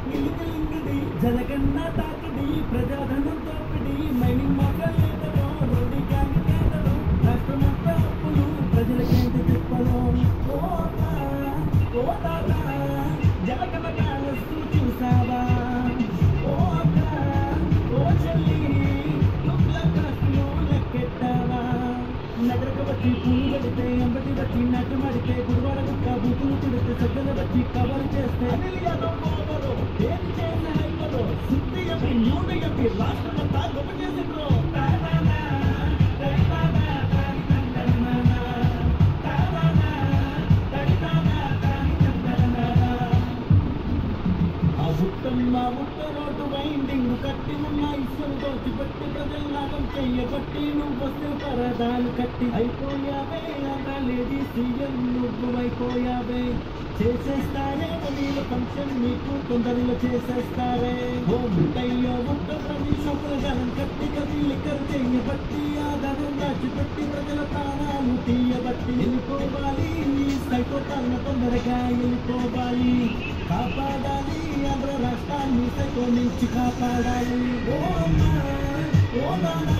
నిలుకలింగడి జలగన్న తాకిడి ప్రజాధనం తోపిడి mining మొక్కలేదలో రోడ్డి gang కేదలో రాష్ట్రమంతా అప్పులు ప్రజలకేంటి తిప్పలో ఓ తాత జలగన్న కాలస్తూ చూసావా ఓ అక్క ఓ చెల్లి దుఃఖ కష్టలు లెక్కెట్టావా నగరకు వచ్చి పూలు పెడితే ఎంబటి వచ్చి నట్టు మడితే గుడివాడ గుక్క బూతులు తిడితే సగ్గలు వచ్చి కవర్ చేస్తే ఏది చేసిన హైపలో శుద్ధి చెప్పి న్యూడ చెప్పి రాష్ట్రమంతా గొప్ప చేసిండ్రు మా ముట్ట రోడ్డు వైండింగ్ కట్టి ఉన్న ఇసులు దోచిపెట్టి ప్రజలు నాగం చెయ్యబట్టి నువ్వు వస్తే పరదాలు కట్టి అయిపోయావే లేడీ సీఎం నువ్వు అయిపోయావే చేసేస్తారే నీళ్ళ ఫంక్షన్ నీకు తొందరలో చేసేస్తారే ఓ ముట్టయ్యో ముట్ట ప్రతి సంప్రదాయం కట్టి కది లిక్కర్ చెయ్యబట్టి ఆ ధనం దాచిపెట్టి ప్రజల ప్రాణాలు తీయబట్టి వెళ్ళిపోవాలి నీ సైకో తన తొందరగా వెళ్ళిపోవాలి కాపాడాలి ఆంధ్ర రాష్ట్రాన్ని సైకో నుంచి కాపాడాలి ఓ నాన్న